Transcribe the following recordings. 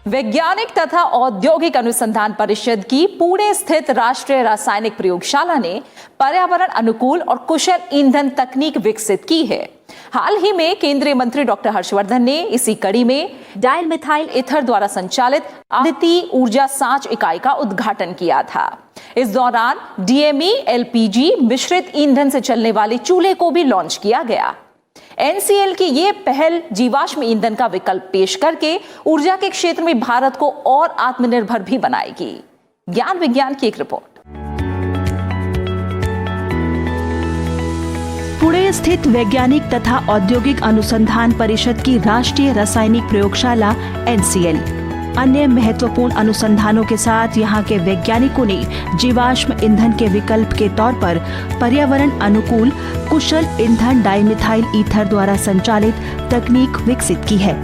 वैज्ञानिक तथा औद्योगिक अनुसंधान परिषद की पुणे स्थित राष्ट्रीय रासायनिक प्रयोगशाला ने पर्यावरण अनुकूल और कुशल ईंधन तकनीक विकसित की है। हाल ही में केंद्रीय मंत्री डॉक्टर हर्षवर्धन ने इसी कड़ी में डायल मिथाइल ईथर द्वारा संचालित अद्वितीय ऊर्जा सांच इकाई का उद्घाटन किया था। इस दौरान डीएमई एलपीजी मिश्रित ईंधन से चलने वाले चूल्हे को भी लॉन्च किया गया। एनसीएल की ये पहल जीवाश्म ईंधन का विकल्प पेश करके ऊर्जा के क्षेत्र में भारत को और आत्मनिर्भर भी बनाएगी। ज्ञान विज्ञान की एक रिपोर्ट। पुणे स्थित वैज्ञानिक तथा औद्योगिक अनुसंधान परिषद की राष्ट्रीय रासायनिक प्रयोगशाला एनसीएल अन्य महत्वपूर्ण अनुसंधानों के साथ यहाँ के वैज्ञानिकों ने जीवाश्म ईंधन के विकल्प के तौर पर पर्यावरण अनुकूल कुशल ईंधन डाइमिथाइल ईथर द्वारा संचालित तकनीक विकसित की है,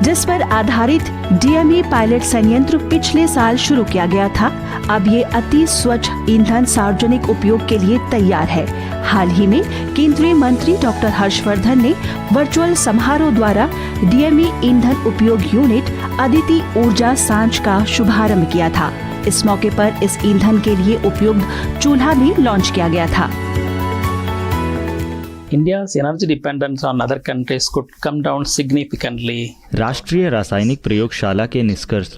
जिस पर आधारित डीएमई पायलट संयंत्र पिछले साल शुरू किया गया था। अब ये अति स्वच्छ ईंधन सार्वजनिक उपयोग के लिए तैयार है। हाल ही में केंद्रीय मंत्री डॉक्टर हर्षवर्धन ने वर्चुअल समारोह द्वारा डीएमई ईंधन उपयोग यूनिट अद्वितीय ऊर्जा सांच का शुभारंभ किया था। इस मौके पर इस ईंधन के लिए उपयुक्त चूल्हा भी लॉन्च किया गया था। India's energy dependence on other countries could come down significantly. राष्ट्रीय रासायनिक प्रयोगशाला के निष्कर्ष,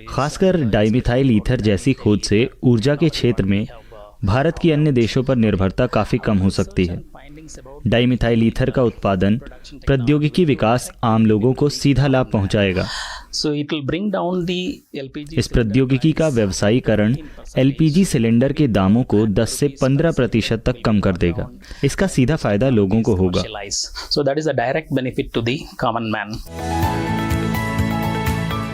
खासकर डाइमिथाइल ईथर जैसी खोज से ऊर्जा के क्षेत्र में भारत की अन्य देशों पर निर्भरता काफी कम हो सकती है। डाइमिथाइल ईथर का उत्पादन, प्रौद्योगिकी विकास आम लोगों को सीधा लाभ पहुंचाएगा। इस प्रौद्योगिकी का व्यवसायीकरण एलपीजी सिलेंडर के दामों को 10 से 15% तक कम कर देगा। इसका सीधा फायदा लोगों को होगा।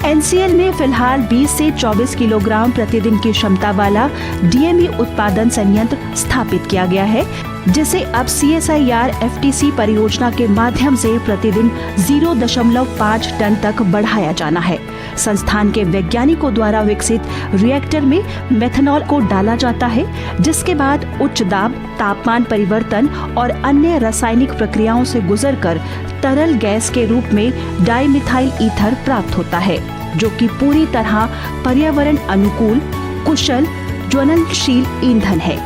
एनसीएल में फिलहाल 20 से 24 किलोग्राम प्रतिदिन की क्षमता वाला डीएमई उत्पादन संयंत्र स्थापित किया गया है, जिसे अब CSIR FTC परियोजना के माध्यम से प्रतिदिन 0.5 टन तक बढ़ाया जाना है। संस्थान के वैज्ञानिकों द्वारा विकसित रिएक्टर में मेथनॉल को डाला जाता है, जिसके बाद उच्च दाब, तापमान परिवर्तन और अन्य रासायनिक प्रक्रियाओं से गुजरकर तरल गैस के रूप में डाइमिथाइल ईथर प्राप्त होता है, जो कि पूरी तरह पर्यावरण अनुकूल, कुशल, ज्वलनशील ईंधन है,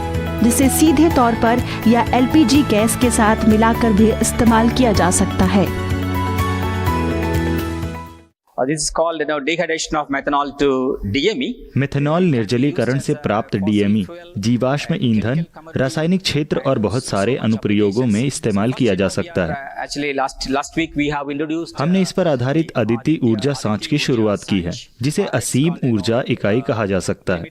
जिसे सीधे तौर पर या एलपीजी गैस के साथ मिलाकर भी इस्तेमाल किया जा सकता है। This is called dehydration of methanol to DME. Methanol निर्जलीकरण से प्राप्त डीएमई जीवाश्म ईंधन रासायनिक क्षेत्र और बहुत सारे अनुप्रयोगों में इस्तेमाल किया जा सकता है। Actually, last week we have introduced. हमने इस पर आधारित अद्वितीय ऊर्जा सांच की शुरुआत की है, जिसे असीम ऊर्जा इकाई कहा जा सकता है,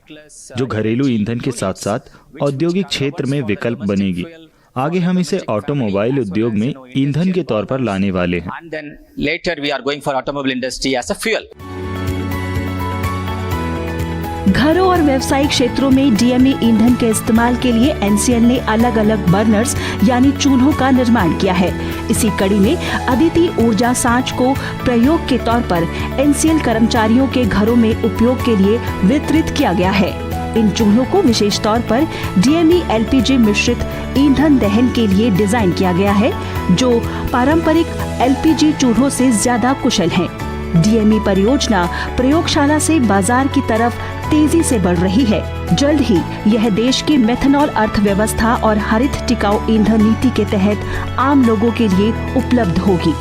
जो घरेलू ईंधन के साथ साथ औद्योगिक क्षेत्र में विकल्प बनेगी। आगे हम इसे ऑटोमोबाइल उद्योग में ईंधन के तौर पर लाने वाले हैं। And then later we are going for automobile industry as a fuel. घरों और व्यावसायिक क्षेत्रों में डीएमई ईंधन के इस्तेमाल के लिए एनसीएल ने अलग अलग बर्नर्स यानी चूल्हों का निर्माण किया है। इसी कड़ी में अद्वितीय ऊर्जा सांच को प्रयोग के तौर पर एनसीएल कर्मचारियों के घरों में उपयोग के लिए वितरित किया गया है। इन चूल्हों को विशेष तौर पर डीएमई एलपीजी मिश्रित ईंधन दहन के लिए डिजाइन किया गया है, जो पारंपरिक एलपीजी चूल्हों से ज्यादा कुशल हैं। डीएमई परियोजना प्रयोगशाला से बाजार की तरफ तेजी से बढ़ रही है। जल्द ही यह देश की मेथनॉल अर्थव्यवस्था और हरित टिकाऊ ईंधन नीति के तहत आम लोगों के लिए उपलब्ध होगी।